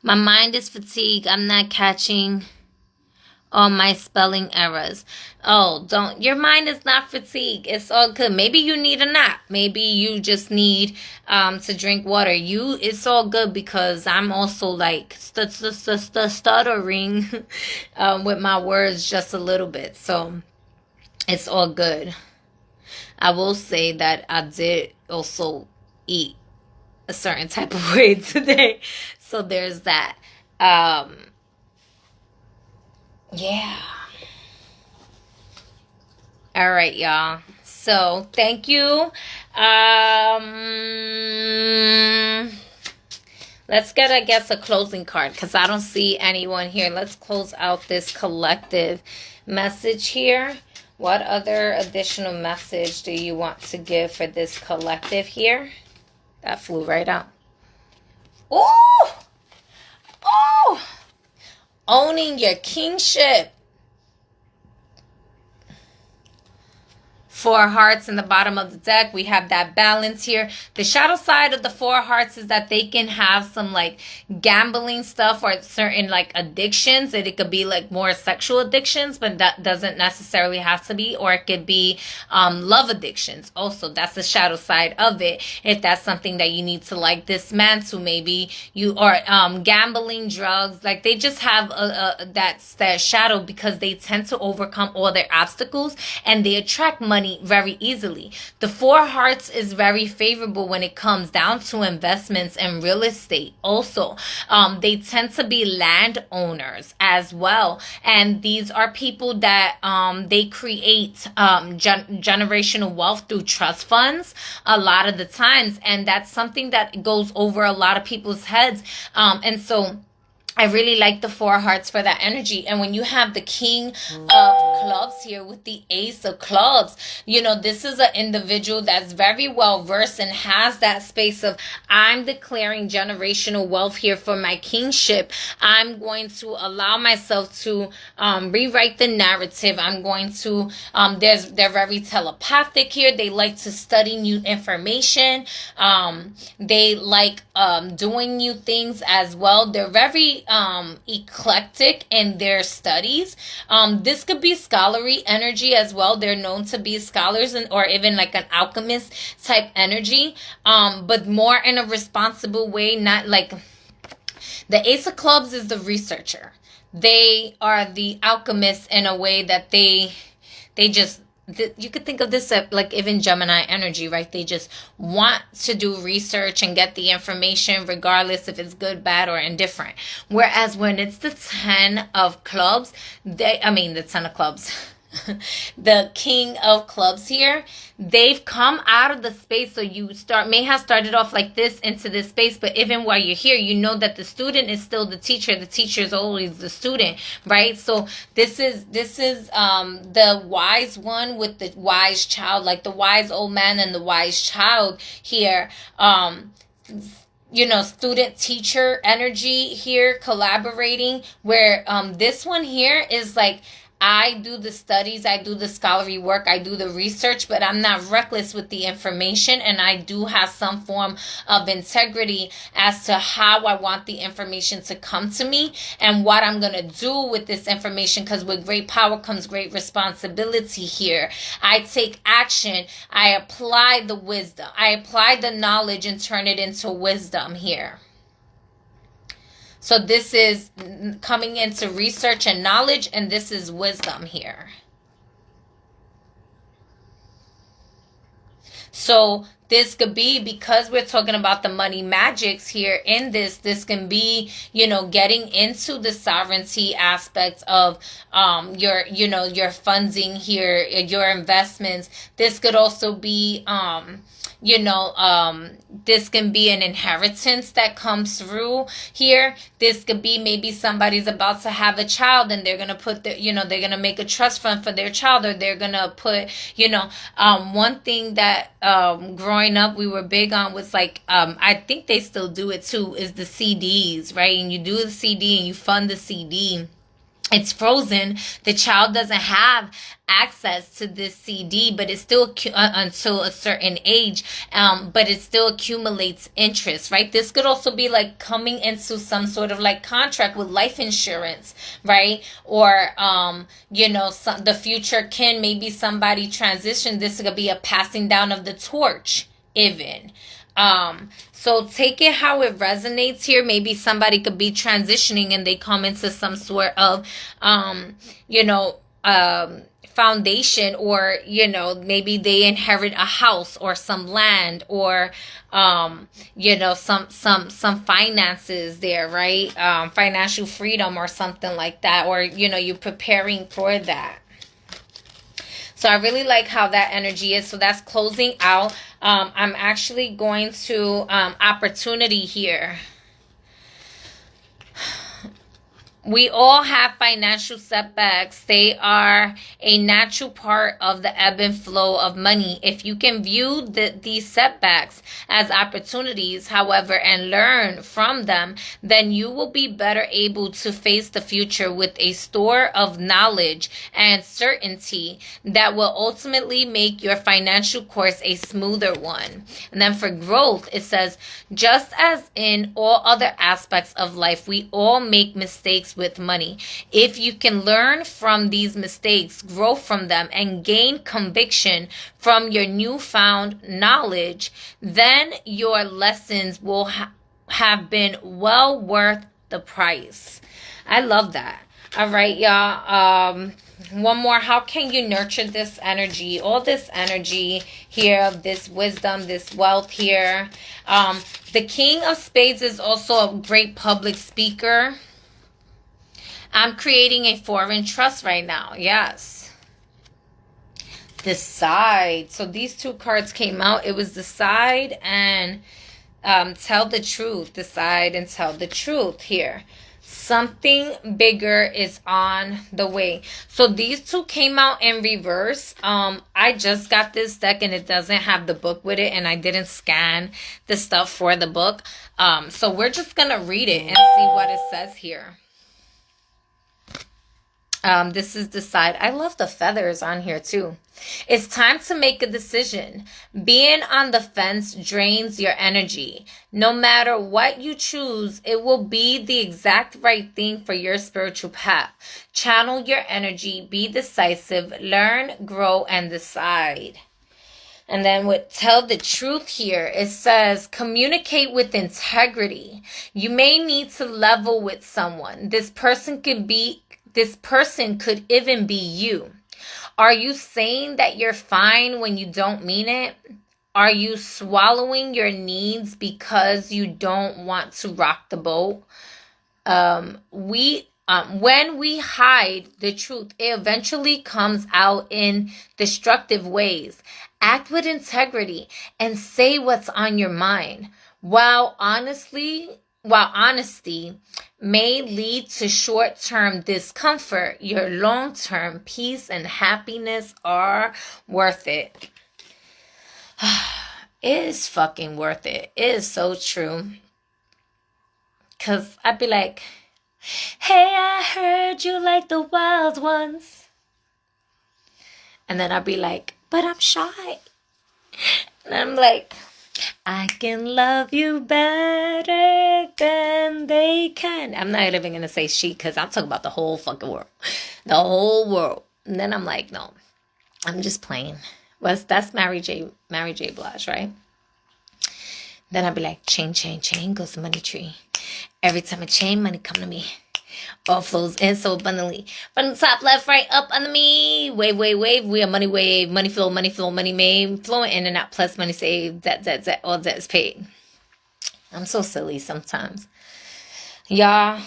My mind is fatigued. I'm not catching all my spelling errors. Oh, your mind is not fatigued. It's all good. Maybe you need a nap. Maybe you just need to drink water. It's all good, because I'm also like stuttering with my words just a little bit. So it's all good. I will say that I did also eat a certain type of way today. So there's that. Yeah. All right, y'all. So thank you. Let's get, I guess, a closing card, because I don't see anyone here. Let's close out this collective message here. What other additional message do you want to give for this collective here? That flew right out. Oh! Oh! Owning your kingship. 4 hearts in the bottom of the deck. We have that balance here. The shadow side of the 4 hearts is that they can have some like gambling stuff or certain like addictions. It could be like more sexual addictions, but that doesn't necessarily have to be. Or it could be love addictions. Also, that's the shadow side of it. If that's something that you need to like dismantle, maybe you or gambling, drugs. Like they just have that shadow, because they tend to overcome all their obstacles and they attract money very easily. The 4 hearts is very favorable when it comes down to investments and real estate. Also, they tend to be landowners as well, and these are people that they create generational wealth through trust funds a lot of the times, and that's something that goes over a lot of people's heads. And so I really like the 4 hearts for that energy. And when you have the King of Clubs here with the Ace of Clubs, this is an individual that's very well versed and has that space of, I'm declaring generational wealth here for my kingship. I'm going to allow myself to rewrite the narrative. I'm going to, they're very telepathic here. They like to study new information. They like doing new things as well. They're very eclectic in their studies. This could be scholarly energy as well. They're known to be scholars or even like an alchemist type energy, but more in a responsible way. Not like the Ace of Clubs is the researcher. They are the alchemists in a way that they just, you could think of this like even Gemini energy, right? They just want to do research and get the information regardless if it's good, bad, or indifferent. Whereas when it's the 10 of clubs, the 10 of clubs, the King of Clubs here, they've come out of the space. So you may have started off like this into this space, but even while you're here, you know that the student is still the teacher. The teacher is always the student, right? So this is the wise one with the wise child, like the wise old man and the wise child here. Student teacher energy here collaborating, where this one here is like, I do the studies, I do the scholarly work, I do the research, but I'm not reckless with the information, and I do have some form of integrity as to how I want the information to come to me and what I'm going to do with this information, because with great power comes great responsibility here. I take action, I apply the wisdom, I apply the knowledge and turn it into wisdom here. So this is coming into research and knowledge, and this is wisdom here. So this could be, because we're talking about the money magics here in this can be, getting into the sovereignty aspects of your funding here, your investments. This could also be this can be an inheritance that comes through here. This could be maybe somebody's about to have a child, and they're going to put they're going to make a trust fund for their child, or they're going to put, one thing that growing up we were big on was like, I think they still do it too, is the CDs, right? And you do the CD and you fund the CD. It's frozen. The child doesn't have access to this CD, but it's still until a certain age, but it still accumulates interest, right? This could also be like coming into some sort of like contract with life insurance, right? Or the future kin, maybe somebody transitioned. This could be a passing down of the torch even. So take it how it resonates here. Maybe somebody could be transitioning and they come into some sort of, foundation, or, maybe they inherit a house or some land, or, some finances there, right? Financial freedom or something like that, or, you're preparing for that. So I really like how that energy is. So that's closing out. I'm actually going to opportunity here. We all have financial setbacks. They are a natural part of the ebb and flow of money. If you can view these setbacks as opportunities, however, and learn from them, then you will be better able to face the future with a store of knowledge and certainty that will ultimately make your financial course a smoother one. And then for growth, it says, just as in all other aspects of life, we all make mistakes with money. If you can learn from these mistakes, grow from them, and gain conviction from your newfound knowledge, then your lessons will have been well worth the price. I love that. All right, y'all. One more. How can you nurture this energy? All this energy here of this wisdom, this wealth here. The King of Spades is also a great public speaker. I'm creating a foreign trust right now. Yes. Decide. So these two cards came out. It was decide and tell the truth. Decide and tell the truth here. Something bigger is on the way. So these two came out in reverse. I just got this deck and it doesn't have the book with it, and I didn't scan the stuff for the book. So we're just going to read it and see what it says here. This is decide. I love the feathers on here too. It's time to make a decision. Being on the fence drains your energy. No matter what you choose, it will be the exact right thing for your spiritual path. Channel your energy, be decisive, learn, grow, and decide. And then with tell the truth here, it says communicate with integrity. You may need to level with someone. This person could even be you. Are you saying that you're fine when you don't mean it? Are you swallowing your needs because you don't want to rock the boat? When we hide the truth, it eventually comes out in destructive ways. Act with integrity and say what's on your mind. While honesty may lead to short-term discomfort, your long-term peace and happiness are worth it. It is fucking worth it. It is so true. Because I'd be like, hey, I heard you like the wild ones. And then I'll be like, but I'm shy. And I'm like, I can love you better than they can. I'm not even going to say she, because I'm talking about the whole fucking world. The whole world. And then I'm like, no, I'm just playing. That's Mary J. Blige, right? Then I'll be like, chain, chain, chain goes the money tree. Every time I chain, money come to me. All flows in so abundantly. From the top, left, right, up under me. Wave, wave, wave. We are money wave. Money flow, money made. Flowing in and out, plus money saved. That. All debt is paid. I'm so silly sometimes. Y'all,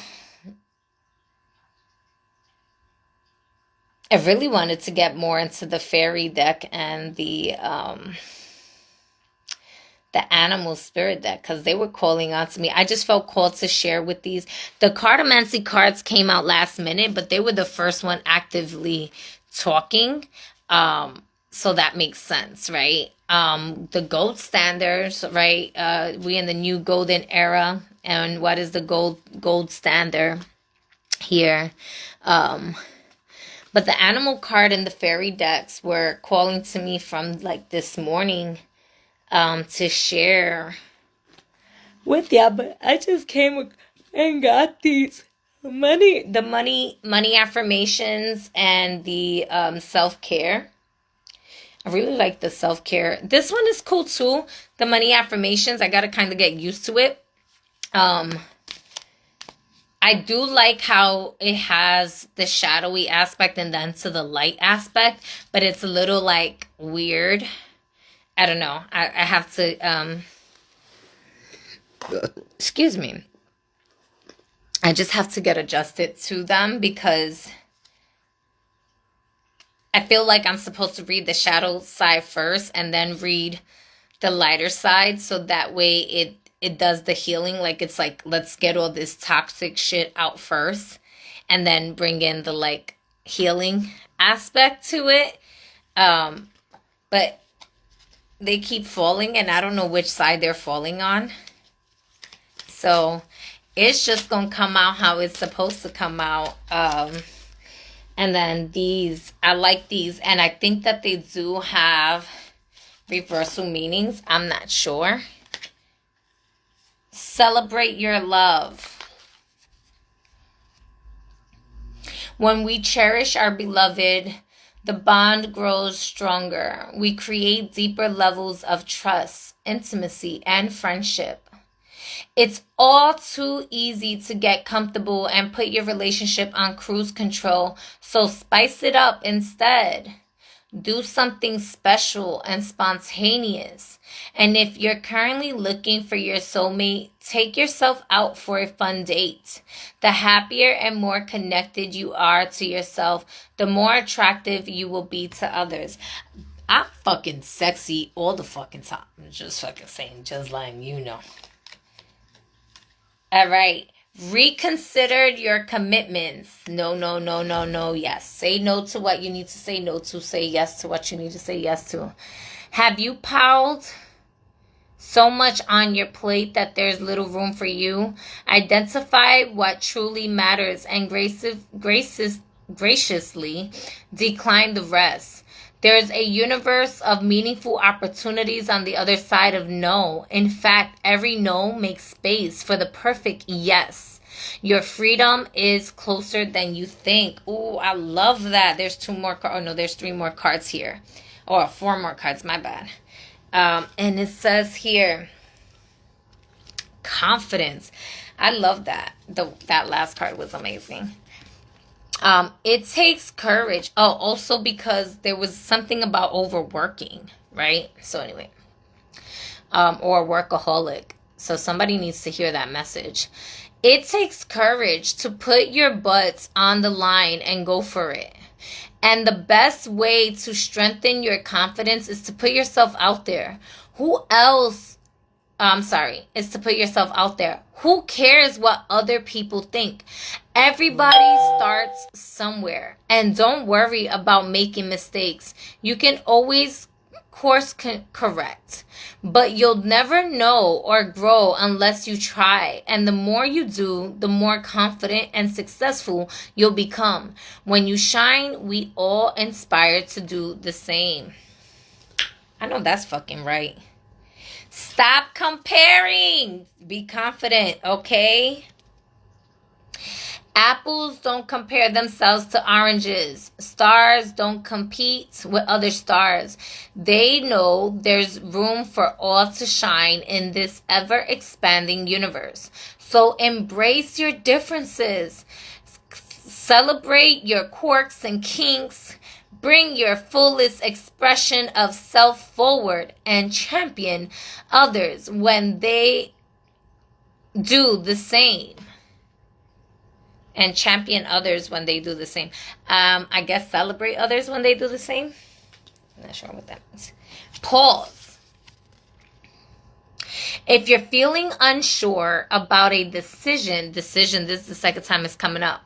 I really wanted to get more into the fairy deck and the animal spirit deck, because they were calling out to me. I just felt called to share with these. The cartomancy cards came out last minute, but they were the first one actively talking. So that makes sense, right? The gold standards, right? We in the new golden era. And what is the gold standard here? But the animal card and the fairy decks were calling to me from like this morning to share with ya, but I just came and got these money affirmations and the self-care. I really like the self-care. This one is cool too. The money affirmations, I gotta kind of get used to it. I do like how it has the shadowy aspect and then to the light aspect, but it's a little like weird. I don't know. I have to, excuse me. I just have to get adjusted to them because I feel like I'm supposed to read the shadow side first and then read the lighter side. So that way it does the healing. Like it's like, let's get all this toxic shit out first and then bring in the like healing aspect to it. But they keep falling and I don't know which side they're falling on. So it's just going to come out how it's supposed to come out. And then these, I like these. And I think that they do have reversal meanings. I'm not sure. Celebrate your love. When we cherish our beloved, the bond grows stronger. We create deeper levels of trust, intimacy, and friendship. It's all too easy to get comfortable and put your relationship on cruise control, so spice it up instead. Do something special and spontaneous. And if you're currently looking for your soulmate, take yourself out for a fun date. The happier and more connected you are to yourself, the more attractive you will be to others. I'm fucking sexy all the fucking time. I'm just fucking saying, just letting you know. All right. Reconsider your commitments. No. Yes. Say no to what you need to say no to. Say yes to what you need to say yes to. Have you piled so much on your plate that there's little room for you? Identify what truly matters and graciously decline the rest. There's a universe of meaningful opportunities on the other side of no. In fact, every no makes space for the perfect yes. Your freedom is closer than you think. Ooh, I love that. There's 2 more cards. Oh, no, there's 3 more cards here. Or 4 more cards, my bad. And it says here, confidence. I love that. That last card was amazing. It takes courage. Oh, also because there was something about overworking, right? So anyway, or workaholic. So somebody needs to hear that message. It takes courage to put your butts on the line and go for it. And the best way to strengthen your confidence is to put yourself out there. Is to put yourself out there. Who cares what other people think? Everybody starts somewhere. And don't worry about making mistakes. You can always course correct. But you'll never know or grow unless you try. And the more you do, the more confident and successful you'll become. When you shine, we all inspire to do the same. I know that's fucking right. Stop comparing. Be confident, okay? Apples don't compare themselves to oranges. Stars don't compete with other stars. They know there's room for all to shine in this ever-expanding universe. So embrace your differences. Celebrate your quirks and kinks. Bring your fullest expression of self forward and champion others when they do the same. And champion others when they do the same. I guess celebrate others when they do the same. I'm not sure what that means. Pause. If you're feeling unsure about a decision, this is the second time it's coming up.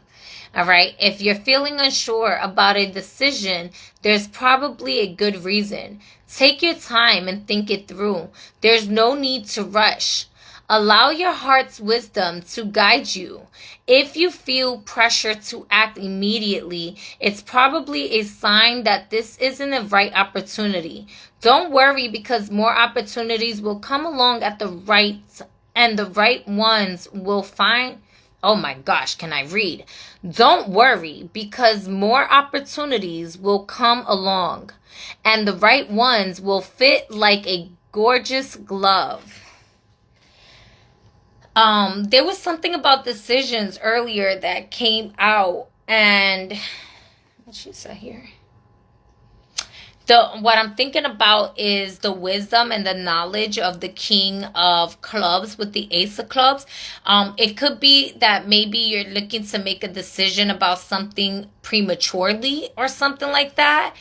All right. If you're feeling unsure about a decision, there's probably a good reason. Take your time and think it through. There's no need to rush. Allow your heart's wisdom to guide you. If you feel pressure to act immediately, it's probably a sign that this isn't the right opportunity. Don't worry, because more opportunities will come along at the right, and the right ones will find. Oh my gosh, can I read? Don't worry, because more opportunities will come along, and the right ones will fit like a gorgeous glove. There was something about decisions earlier that came out, and what she said here. What I'm thinking about is the wisdom and the knowledge of the King of Clubs with the Ace of Clubs. It could be that maybe you're looking to make a decision about something prematurely or something like that,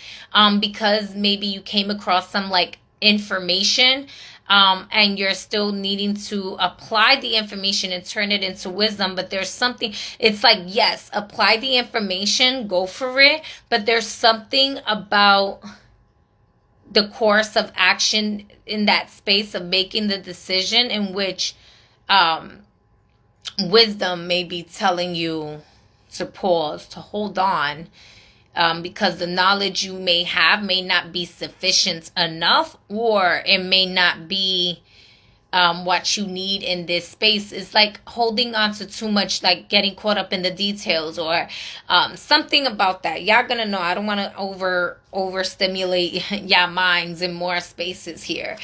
because maybe you came across some like information, and you're still needing to apply the information and turn it into wisdom. But there's something, it's like, yes, apply the information, go for it. But there's something about the course of action in that space of making the decision in which wisdom may be telling you to pause, to hold on, because the knowledge you may have may not be sufficient enough, or it may not be what you need in this space. Is like holding on to too much, like getting caught up in the details, or something about that. Y'all gonna know. I don't want to overstimulate y'all minds in more spaces here.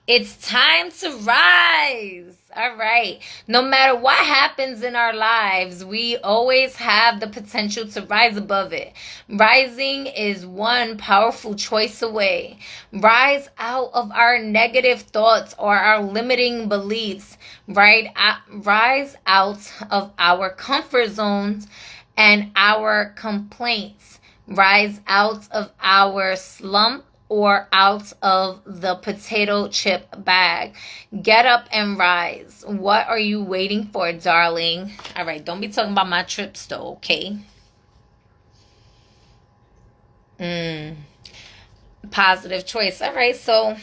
It's time to rise. All right. No matter what happens in our lives, we always have the potential to rise above it. Rising is one powerful choice away. Rise out of our negative thoughts or our limiting beliefs. Right? Rise out of our comfort zones and our complaints. Rise out of our slump or out of the potato chip bag. Get up and rise. What are you waiting for, darling? All right, don't be talking about my trips though, okay? Positive choice. All right, so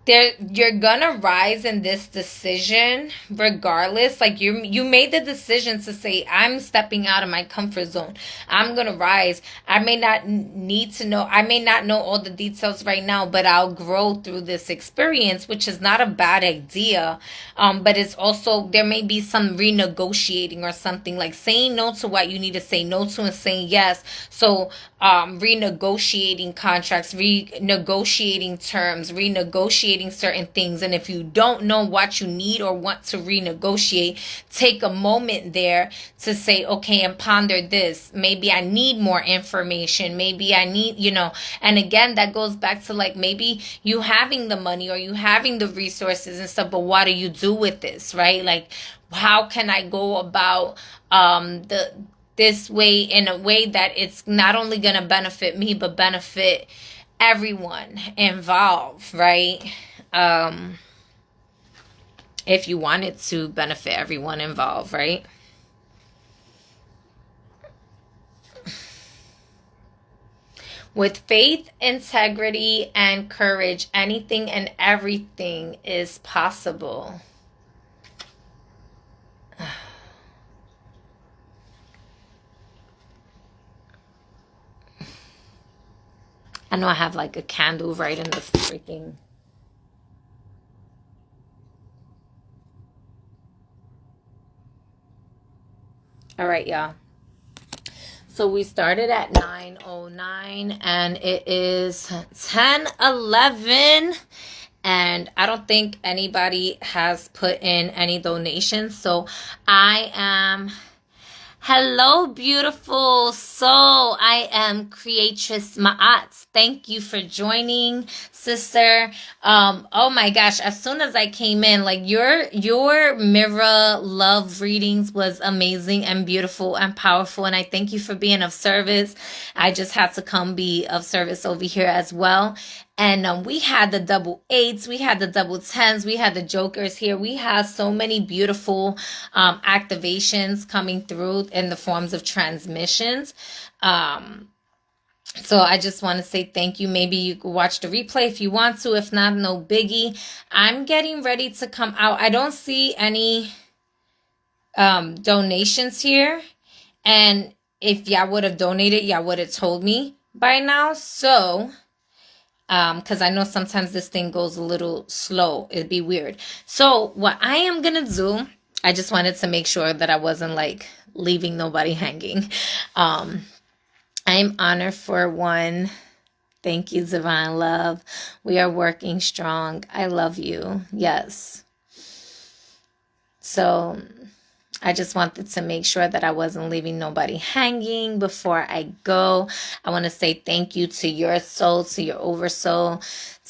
you're gonna rise in this decision regardless. Like you made the decision to say, I'm stepping out of my comfort zone. I'm gonna rise. I may not know all the details right now, but I'll grow through this experience, which is not a bad idea. But it's also, there may be some renegotiating or something, like saying no to what you need to say no to and saying yes. So renegotiating contracts, renegotiating terms, renegotiating certain things. And if you don't know what you need or want to renegotiate, take a moment there to say, okay, and ponder this. Maybe I need more information. Maybe I need, and again, that goes back to like maybe you having the money or you having the resources and stuff, but what do you do with this, right? Like, how can I go about this way in a way that it's not only going to benefit me, but benefit everyone involved, right? If you want it to benefit everyone involved, right? With faith, integrity, and courage, anything and everything is possible. I know I have like a candle right in the freaking... All right, y'all. So we started at 9:09 and it is 10:11. And I don't think anybody has put in any donations. So I am... Hello, beautiful soul. I am Creatress Ma'at. Thank you for joining, sister. Oh my gosh, as soon as I came in, like your mirror love readings was amazing and beautiful and powerful. And I thank you for being of service. I just had to come be of service over here as well. And we had the double eights, we had the double tens, we had the jokers here. We have so many beautiful activations coming through in the forms of transmissions. So I just want to say thank you. Maybe you could watch the replay if you want to. If not, no biggie. I'm getting ready to come out. I don't see any donations here. And if y'all would have donated, y'all would have told me by now. So... because I know sometimes this thing goes a little slow. It'd be weird. So what I am going to do, I just wanted to make sure that I wasn't like leaving nobody hanging. I'm honored for one. Thank you, Divine Love. We are working strong. I love you. Yes. So I just wanted to make sure that I wasn't leaving nobody hanging before I go. I want to say thank you to your soul, to your oversoul,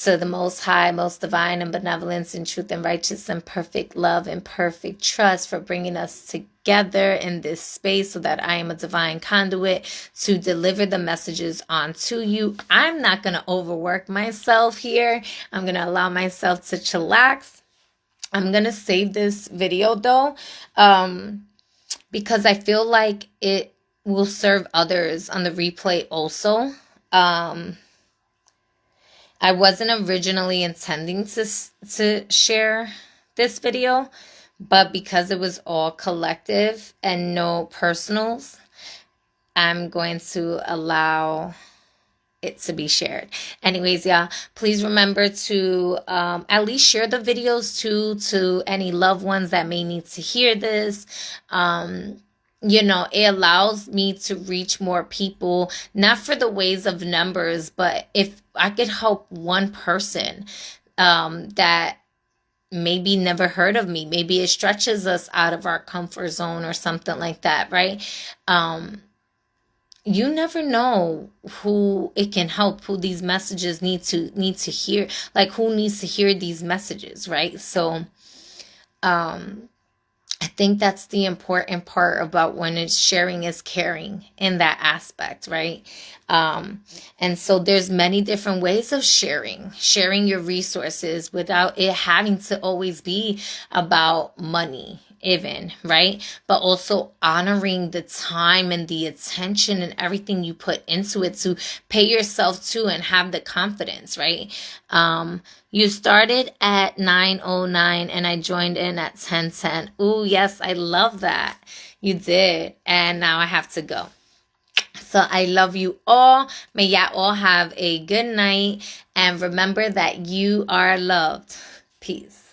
to the Most High, most divine and benevolence and truth and righteous and perfect love and perfect trust for bringing us together in this space so that I am a divine conduit to deliver the messages onto you. I'm not going to overwork myself here. I'm going to allow myself to chillax. I'm going to save this video though, because I feel like it will serve others on the replay also. I wasn't originally intending to share this video, but because it was all collective and no personals, I'm going to allow it to be shared. Anyways, y'all, please remember to at least share the videos to any loved ones that may need to hear this. You know, it allows me to reach more people, not for the ways of numbers, but if I could help one person that maybe never heard of me, maybe it stretches us out of our comfort zone or something like that, right? You never know who it can help, who these messages need to hear, like who needs to hear these messages, right? So I think that's the important part about when it's sharing is caring in that aspect, right? And so there's many different ways of sharing your resources without it having to always be about money even, right? But also honoring the time and the attention and everything you put into it to pay yourself to and have the confidence, right? You started at 9:09 and I joined in at 10:10. Ooh, yes, I love that. You did. And now I have to go. So I love you all. May y'all all have a good night. And remember that you are loved. Peace.